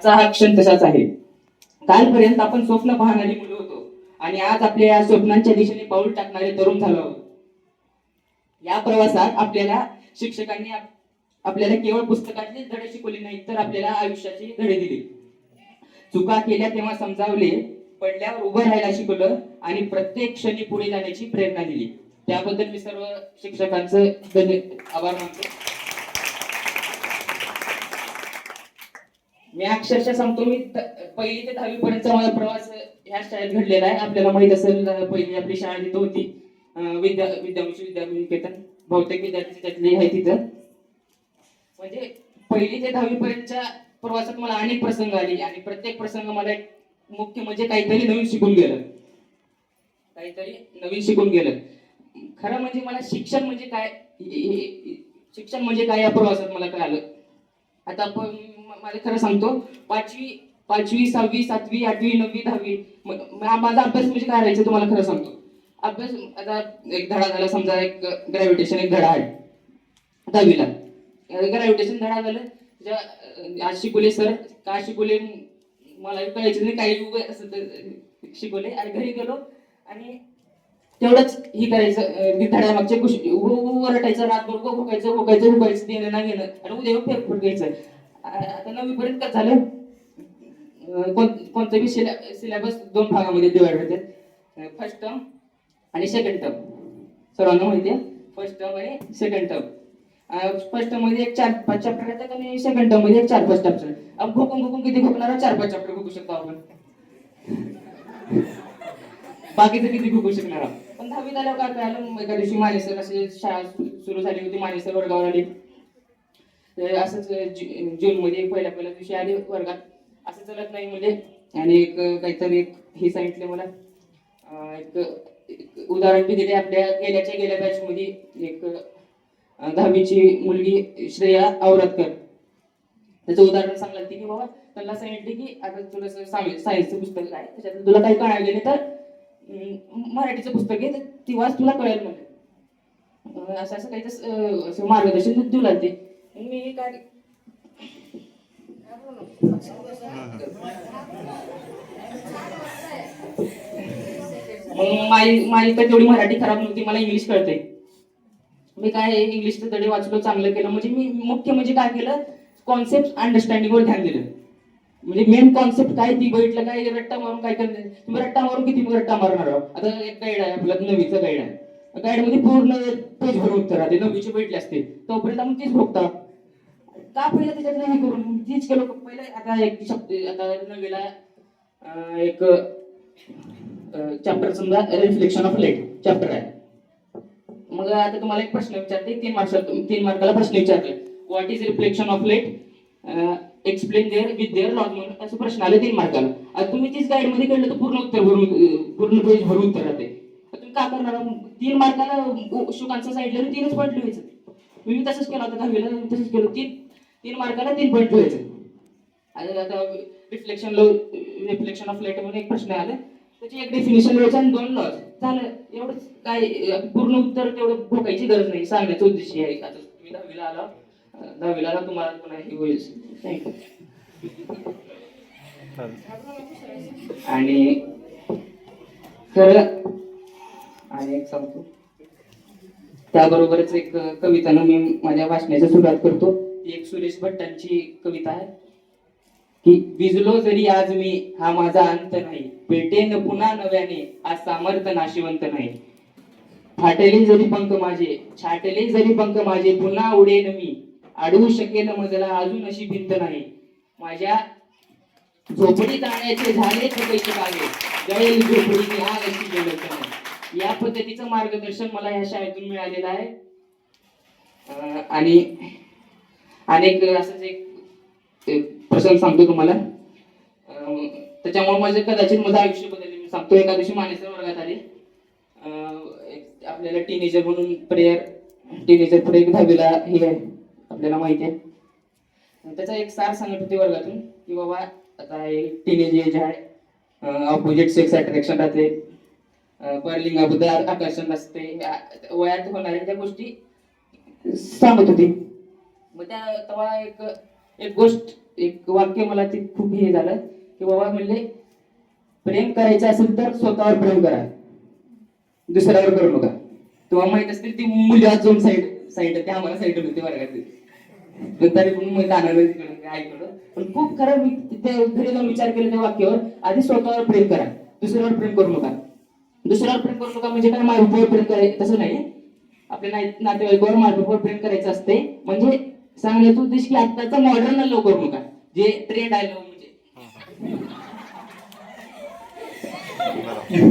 आजचा हा क्षण तसाच आहे. कालपर्यंत आपण स्वप्न पाहणारी मुलं होतो आणि आज आपल्या या स्वप्नांच्या दिशेने पाऊल टाकणारे तरुण झालो आहोत. या प्रवासात आपल्याला शिक्षकांनी आपल्याला केवळ पुस्तकातले धडे शिकवले नाहीत, तर आपल्याला आयुष्याचे धडे दिले. चुका केल्या तेव्हा समजावले, पडल्यावर उभं राहायला शिकवलं आणि प्रत्येक क्षणी पुढे जाण्याची प्रेरणा दिली. त्याबद्दल मी सर्व शिक्षकांचं आभार मानतो. मी अक्षरशः सांगतो, मी पहिली ते 10वी पर्यंतचा माझा प्रवास ह्या शाळेत घडलेला आहे. आपल्याला माहित असेल, पहिली आपली शाळा तिथं होती, विद्यानिकेतन, बहुतेक विद्यार्थी त्यातले आहे तिथं. म्हणजे पहिली ते 10वी पर्यंतच्या प्रवासात मला अनेक प्रसंग आले आणि प्रत्येक प्रसंग मला एक मुख्य म्हणजे काहीतरी नवीन शिकून गेलं. खरं म्हणजे मला शिक्षण म्हणजे काय या प्रवासात मला कळालं. आता मला खरं सांगतो, पाचवी 6वी 7वी 8वी 9वी 10वी माझा अभ्यास म्हणजे काय राहायचं तुम्हाला खरं सांगतो. अभ्यास आता एक धडा झाला, समजा एक ग्रॅव्हिटेशन एक धडा आहे 10वीला. ग्रॅव्हिटेशन धडा झालं, आज शिकवले सर, का शिकवले मला कळायचं नाही, काही असं शिकवले. आणि घरी गेलो आणि तेवढंच ही करायचं, धड्यामागच्या गोष्टी ओरटायचं, रातभर भोकायचं देणं ना घेणं, आणि उद्या फेरफूट घ्यायचं. आता 9वी पर्यंत काय झालं, कोणताही सिलेबस 2 भागामध्ये डिवाइड होते, फर्स्ट टर्म आणि सेकंड टर्म. सर्वांना माहिती आहे फर्स्ट टर्म आणि सेकंड टर्म. फर्स्ट टर्म मध्ये एक 4-5 चॅप्टर येतात आणि सेकंड टर्म मध्ये एक 4-5 चॅप्टर. अब भोकून किती भोकणार, 4-5 चॅप्टर भोकू शकतो आपण, बाकीचं किती भोकू शकणार. पण 10वी झाल्यावर काय कळालं, एका दिवशी मानेसर असे शाळा सुरू झाली होती, मानेसर वर्गावर आली. असंच जून मध्ये पहिल्या दिवशी आले वर्गात. असं चलत नाही म्हणजे, आणि एक काहीतरी हे सांगितले मला, एक उदाहरण बी दिले. आपल्या गेल्या बॅच मध्ये एक 10वीची मुलगी श्रेया औरतकर, त्याचं उदाहरण सांगलं की बाबा, त्यांना सांगितले की आता तुला सायन्सचं पुस्तक आहे, त्याच्यात तुला काही कळायला गेले तर मराठीचं पुस्तक आहे, ती वाच, तुला कळेल म्हणजे. असं काही असं मार्गदर्शन देऊ लागते. मी काय मग माझी तर तेवढी मराठी खराब नव्हती, मला इंग्लिश कळते. मी काय इंग्लिशचं धडे वाचलो, चांगलं केलं. म्हणजे मी मुख्य म्हणजे काय केलं, कॉन्सेप्ट अंडरस्टँडिंग वर ध्यान दिलं. म्हणजे मेन कॉन्सेप्ट काय ती बघितलं, काय रट्टा मारून काय करणार तुम्ही, रट्टा मारून किती रट्टा मारणार आहोत. आता एक गाईड आहे आपला, 9वीचा गाईड आहे, गाईड मध्ये पूर्ण पेज भरून उत्तर राहते, 9वीचे बैठले असते, तोपर्यंत आपण तीच भोगता का. पहिलं त्याच्यात नाही करून तीच केलं पहिले. आता एक शब्द, आता 9वीला एक चॅप्टर समजा रिफ्लेक्शन ऑफ लाईट चॅप्टर आहे. मग आता तुम्हाला एक प्रश्न विचारते, 3 मार्काला प्रश्न विचारले, what is reflection of light, explain their with their laws, म्हणून असं प्रश्न आले 3 मार्काला. आता तुम्ही तीच गाईड मध्ये केलं तर पूर्ण पेज भरून उत्तर राहते. तुम्ही काय करणार, 3 मार्काला शुकांचं सांगितलं 3च पॉईंट लिहायचं. मी तसंच केलं होतं 10वीला, तसंच केलं, 3 मार्काला 3 पॉईंट लिहायचं. आता रिफ्लेक्शन ऑफ लाईट म्हणून एक प्रश्न आला, त्याची एक डेफिनेशन लिहायचं आणि 2 लॉज झालं. एवढंच, काय पूर्ण उत्तर तेवढं भोगायची गरज नाही, सांगण्याचा उद्देश आहे. आता तुम्ही 10वीला आला तुम्हाला पुन्हा हे होईल. थँक्यू. आणि खरं आणि एक सांगतो, त्याबरोबरच एक कवितानं मी माझ्या भाषणाची सुरुवात करतो. ती एक सुरेश भट्टांची कविता आहे की, विजलो जरी आज मी हा माझा अंत नाही, पेटेन पुन्हा नव्याने आज सामर्थ नाशिवंत नाही. फाटले जरी पंख माझे, छाटले जरी पंख माझे, पुन्हा उडेन मी, अडवू शकेल मजला अजून अशी भिंत नाही. माझ्या झोपडी जाण्याचे झाले पैसे कागे, जळेल झोपडी आग अशी जळत नाही. या पद्धतीचं मार्गदर्शन मला या शाळेतून मिळालेलं आहे. आणि अनेक असंच एक प्रसंग सांगतो तुम्हाला, त्याच्यामुळे माझे कदाचित माझं आयुष्य बदलले. मी सांगतो, एका दिवशी मानेसर वर्गात आले, आपल्याला टीनेजर म्हणून टीनेजर प्रेयर 10वीला हे आहे आपल्याला माहिती आहे. त्याचा एक सार सांगत होते वर्गातून की बाबा, आता टीनेज एज आहे, ऑपोजिट सेक्स अट्रॅक्शन राहते, परलिंगाबद्दल आकर्षण असते, वयात होणाऱ्या त्या गोष्टी सांगत होती. मग तेव्हा एक एक गोष्ट, एक वाक्य मला ते खूप हे झालं की बाबा म्हणले, प्रेम करायचं असेल तर स्वतःवर प्रेम करा, दुसऱ्यावर करू नका. तुम्हाला माहित असतील ती मुली अजून साईड साईड ते आम्हाला साईड होते वर्गातली, पण तरी पण मग कानाला तिकडून काय ऐकलं. पण खूप खरं मी त्या घरी जाऊन विचार केला त्या वाक्यावर. आधी स्वतःवर प्रेम करा, दुसऱ्यावर प्रेम करू नका. दुसऱ्यावर प्रेम करू नका म्हणजे काय मायबापावर प्रेम करायचं तसं नाही. आपल्या नातेवाईकावर मायबापावर प्रेम करायचं असते. म्हणजे सांगण्याचा उद्देश की आत्ताचा मॉडर्न लव करू नका, जे ट्रेंड आहे लव म्हणजे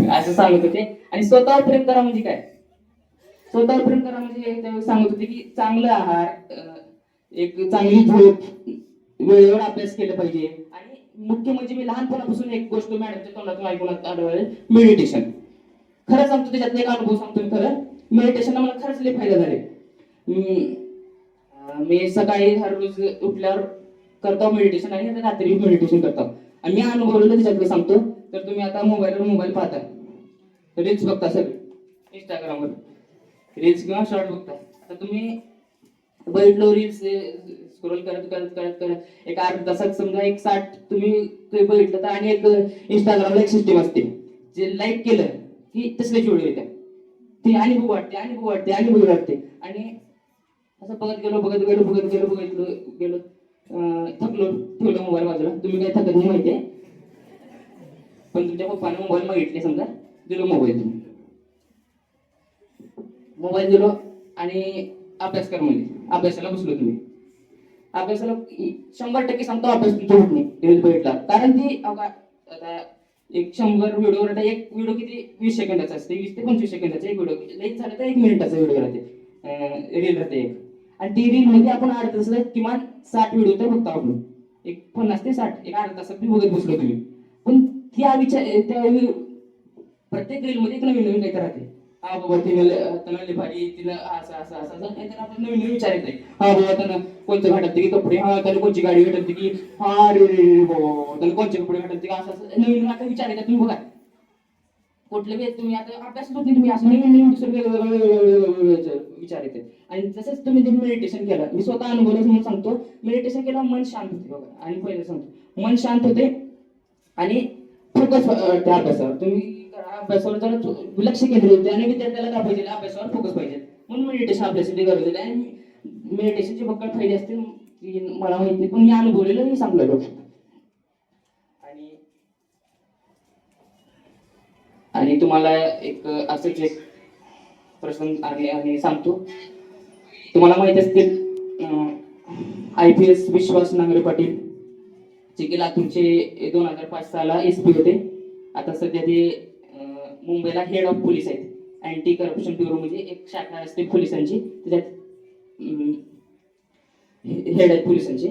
असं सांगत होते. आणि स्वतःवर प्रेम करा म्हणजे काय, स्वतःवर प्रेम करा म्हणजे त्यावेळी सांगत होते की चांगलं आहार, एक चांगली झोप, वेळेवर अभ्यास केला पाहिजे. आणि मुख्य म्हणजे मी लहानपणापासून एक गोष्ट मॅडमच्या तोंडातून ऐकून आढळले, मेडिटेशन. खरं सांगतो, त्याच्यातला एक अनुभव सांगतो मी. खरं मेडिटेशन मला खरंच लय फायदा झाले. मी सकाळी हर रोज उठल्यावर करतो मेडिटेशन आणि रात्री मेडिटेशन करतो. आणि मी अनुभवलेलं त्याच्यातलं सांगतो. तर तुम्ही आता मोबाईल पाहता, रील्स बघता सगळे, इंस्टाग्रामवर रील्स किंवा शॉर्ट बघता. आता तुम्ही बघितलो रील्स स्क्रोल करत करत करत करत एक अर्धा तासात समजा एक 60 तुम्ही बघितलं तर, आणि एक इंस्टाग्रामला एक सिस्टीम असते, जे लाईक केलं की तसल्याची व्हिडिओ येतात. ती आणि बघू वाटते आणि बघू वाटते आणि बघू वाटते. आणि असं बघत गेलो थकलो, ठेवलं मोबाईल बाजूला. तुम्ही काय थकत नाही माहितीये, पण तुमच्या पप्पाने मोबाईल मागितले समजा, दिलो मोबाईल. तुम्ही मोबाईल दिलो आणि अभ्यास कर म्हणजे अभ्यासाला बसलो. तुम्ही अभ्यासाला 100% सांगतो अभ्यास तुमचा होत नाही रील्स बघितला. कारण ती आता एक 100 व्हिडिओ राहते, एक व्हिडिओ किती 20 सेकंदाचा असते, 20 ते 25 सेकंदाचा एक व्हिडिओ, लेट झालं तर 1 मिनिटाचा व्हिडिओ राहते, रील राहते एक. आणि ती रील मध्ये आपण अर्धा तासात किमान 60 व्हिडिओ तर बघतो आपण, एक 50 ते 60 एक अर्धा तासात बघत बसलो तुम्ही. पण त्या विचार त्या प्रत्येक रील मध्ये एक नवीन नवीन काही राहते. हा बाबा तिनं भारी, तिनं असं असं असं काहीतरी आपण नवीन नवीन विचार येते. हा बाबा त्यानं कोणतं घाटत की कपडे, हा त्याने कोणची गाडी भेटत की, हा रे रे बाबा त्याने कोणचे कपडे भेटत की, असं असं नवीन नवीन आता विचार येतात. तुम्ही बघा कुठले बी तुम्ही आता अभ्यास होती, तुम्ही असं नवीन नवीन दुसरं वेगवेगळे विचार येते. आणि तसंच तुम्ही मेडिटेशन केलं, मी स्वतः अनुभवलं म्हणून सांगतो. मेडिटेशन केलं मन शांत होते बघा. आणि पहिलं सांगतो, मन शांत होते आणि फोकस त्या अभ्यासावर तुम्ही करा. अभ्यासावर जरा लक्ष केंद्रित होते. आणि विद्यार्थ्याला काय पाहिजे, अभ्यासावर फोकस पाहिजे. म्हणून मेडिटेशन आपल्यासाठी गरजेचं आहे. आणि मेडिटेशनचे बक्कळ फायदे असतील मला माहित नाही, पण मी अनुभवलेलं मी सांगलो. आणि आणि तुम्हाला एक असंच एक प्रश्न आणि सांगतो. तुम्हाला माहित असतील IPS विश्वास नांगरे पाटील, जे की लातूरचे 2005 साला SP होते. आता सध्या ते मुंबईला हेड ऑफ पोलीस आहेत. अँटी करप्शन ब्युरो म्हणजे एक शाखा असते पोलिसांची, त्याच्यात हेड आहेत पोलिसांचे.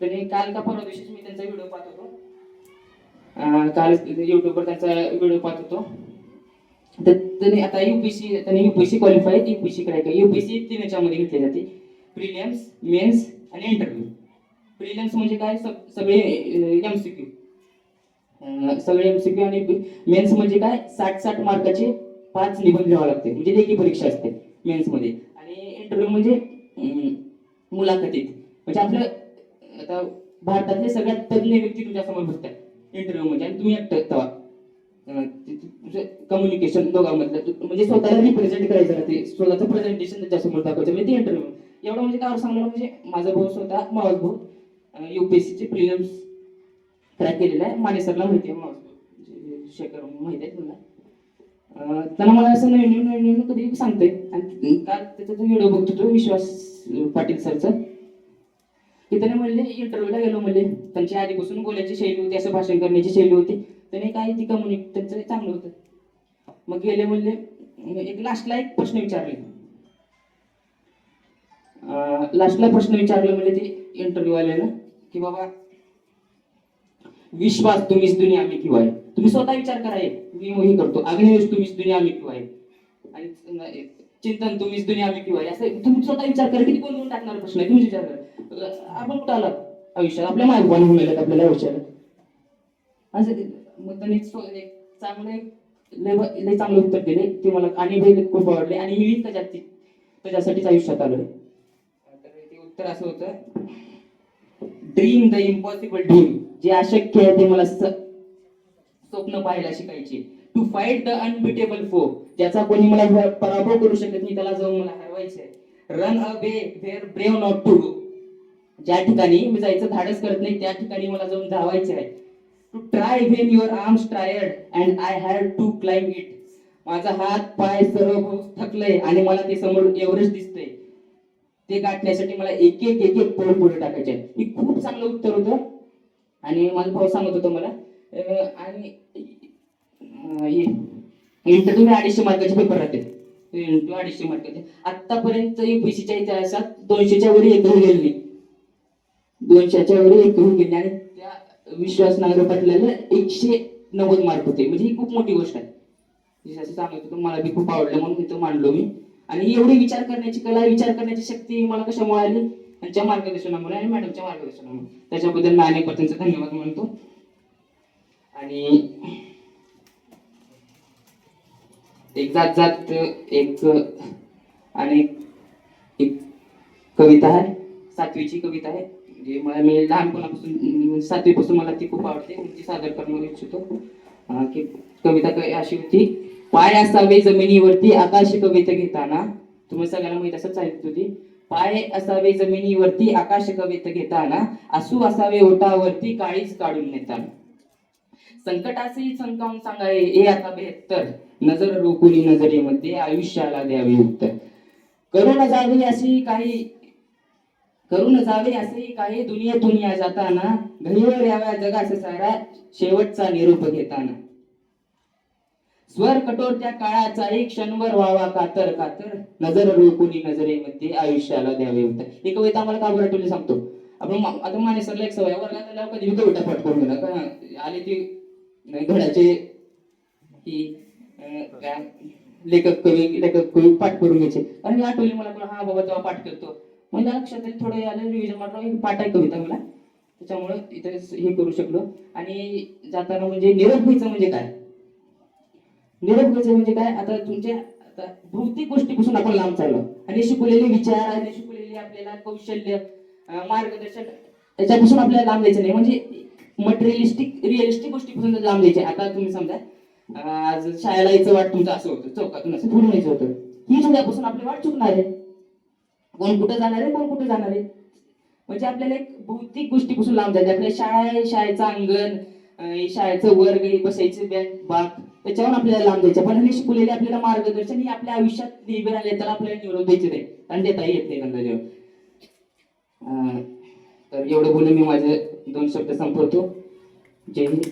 त्याने काल का परवा दिवशीच मी त्यांचा व्हिडिओ पाहत होतो, काल युट्यूबवर त्यांचा व्हिडिओ पाहत होतो. तर त्याने आता UPSC qualify, UPSC crack, UPSC 3 याच्यामध्ये घेतली जाते, प्रिलिम्स, मेन्स आणि इंटरव्ह्यू. प्रिलिम्स म्हणजे काय, सगळे MCQ, सगळे MCQ. आणि मेन्स म्हणजे काय, 60 मार्काचे 5 निबंध लिहावे लागते, म्हणजे लेखी परीक्षा असते मेन्स मध्ये. आणि इंटरव्ह्यू म्हणजे मुलाखतीत, म्हणजे आपलं आता भारतातले सगळ्यात तज्ञ व्यक्ती तुमच्या समोर बसतात इंटरव्ह्यू म्हणजे. आणि तुम्ही एकटं कम्युनिकेशन दोघांमधलं, म्हणजे स्वतःला रिप्रेझेंट करायचं राहते, स्वतःचं प्रेझेंटेशन त्याच्यासमोर दाखवायचं, म्हणजे ते इंटरव्ह्यू. एवढं म्हणजे काय सांगलं, म्हणजे माझा भाऊ स्वतः मावस भाऊ UPSC चे प्रिलिम्स क्रॅक केलेला आहे. माने सरला माहिती आहे, मावस शेखर माहिती आहे त्यांना. त्यांना मला असं नवीन नवीन कधी सांगतोय. आणि काल त्याचा व्हिडिओ बघतो तो विश्वास पाटील सरचा, की त्याने म्हणले इंटरव्ह्यूला गेलो, म्हणजे त्यांची आधीपासून बोलायची शैली होती, असं भाषण करण्याची शैली होती. त्याने काय ती त्यांचं चांगलं होतं. मग गेले म्हणले, एक लास्टला एक प्रश्न विचारले, म्हणजे ते इंटरव्ह्यू आले ना, की बाबा विश्वास तुम्हीच दुनिया आम्ही किंवा आहे. तुम्ही स्वतः विचार करा, मी हे करतो, अग्निवेश तुम्हीच दुनिया आम्ही किंवा आहे, आणि चिंतन तुम्हीच दुनिया आम्ही किंवा आहे. असं तुम्ही स्वतः विचार करा, किती कोण टाकणार प्रश्न आहे, तुम्ही विचार करा. आपण कुठं आलात आयुष्यात, आपल्या मार्गाने मिळाल्यात आपल्याला आयुष्याला असं. मग त्यांनी चांगले लय चांगलं उत्तर दिले ते मला, आणि हे खूप आवडले. आणि मी त्याच्यासाठीच आयुष्यात आलोय. तर ते उत्तर असं होतं, ड्रीम द इम्पॉसिबल ड्रीम, जे अशक्य आहे ते मला स्वप्न पाहायला शिकायचे. टू फाईट द अनबिटेबल फो, ज्याचा कोणी मला पराभव करू शकत नाही, त्याला जाऊन मला हरवायचे. Run away where brave not to go, ज्या ठिकाणी मी जायचं धाडस करत नाही त्या ठिकाणी मला जाऊन धावायचे आहे. To try when your arms tired and I had to climb it, माझा हात पाय सर्व थकलंय आणि मला ते समोर एव्हरेस्ट दिसतंय, ते गाठण्यासाठी मला एक एक एक एक पाऊल पुढे टाकायचे. हे खूप चांगलं उत्तर होतं आणि माझा भाऊ सांगत होतो मला. आणि इंटरव्ह्यू 250 मार्काचे पेपर राहते, 250 मार्काचे. आतापर्यंत UPSCच्या इतिहासात 200च्या वर एकही गेले नाही, 200च्या वर एकही गेले, आणि त्या विश्वास नांगरे पाटलाला 190 मार्क होते. म्हणजे ही खूप मोठी गोष्ट आहे. असं सांगत होतो, मला बी खूप आवडलं म्हणून इथं मांडलो मी. आणि एवढी विचार करण्याची कला, विचार करण्याची शक्ती मला कशामुळे आली, त्यांच्या मार्गदर्शनामुळे आणि मॅडमच्या मार्गदर्शनामुळे. त्याच्याबद्दल मी अनेक त्यांचे धन्यवाद म्हणतो. आणि एक जात जात एक आणि एक कविता आहे, 7वीची कविता आहे. म्हणजे मला, मी लहानपणापासून 7वीपासून मला ती खूप आवडते, ती सादर करणार इच्छितो. की कविता अशी होती. पाय असावे जमिनीवरती आकाश कविता घेताना, तुम्ही सगळ्यांना माहित असं सांगितली होती. पाय असावे जमिनीवरती आकाश कविता घेताना, आसू असावे ओठावरती काळीच काढून नेताना. संकटासही संकावून सांगावे हे आता बेहत्तर, नजर रोखुनी नजरेमध्ये आयुष्याला द्यावे उत्तर. करून जावे अशी काही, करून जावे असेही काही, दुनियेतून या जाताना घडीवर याव्या जगाचा सारा शेवटचा निरोप घेताना. स्वर कठोर त्या काळाचा एक क्षणभर व्हावा कातर कातर, नजर रोखुनी नजरेमध्ये आयुष्याला द्यावे उत्तर. ही कविता आम्हाला का बरं आठवली सांगतो. आपण आता माने सरला एक सवय, वर्गात आल्यावर कधी कविता पाठ करून गेला का आले ती घडाचे की लेखक कवी पाठ करून घ्यायचे. आणि आठवली मला, हा बाबा तेव्हा पाठ करतो. म्हणजे लक्षात थोडं आलं, रिव्हिजन मारलं, पाठ आहे कविता मला, त्याच्यामुळे इथे हे करू शकलो. आणि जाताना म्हणजे निरोप घ्यायचं म्हणजे काय, निरोप घ्यायचं म्हणजे काय, आता तुमच्या आता भौतिक गोष्टीपासून आपण लांब चाललो आणि शिकवलेले विचार आणि शिकवलेले आपल्याला कौशल्य, मार्गदर्शन, त्याच्यापासून आपल्याला लांब जायचं नाही. म्हणजे मटेरियलिस्टिक रिअलिस्टिक गोष्टीपासून लांब जायचे. आता तुम्ही समजा आज शाळेला यायचं वाट तुमचं असं होतं, चौकातून असं फिरून यायचं होतं, ही उद्यापासून आपली वाट चुकणार आहे. कोण कुठं जाणार आहे, कोण कुठं जाणार आहे. म्हणजे आपल्याला एक भौतिक गोष्टीपासून लांब जायचं. आपल्या शाळा आहे, शाळेचं अंगण, शाळेचं वर्ग, बसायचे बँक बाग, त्याच्यावर आपल्याला लांब द्यायचं. पण हे शिकवलेले आपल्याला मार्गदर्शन हे आपल्या आयुष्यात नेहमी राहिले, त्याला आपल्याला निरोप द्यायचे नाही आणि देता येत नाही नंतर जेव्हा. तर एवढं बोलून मी माझे 2 शब्द संपवतो. जय हिंद.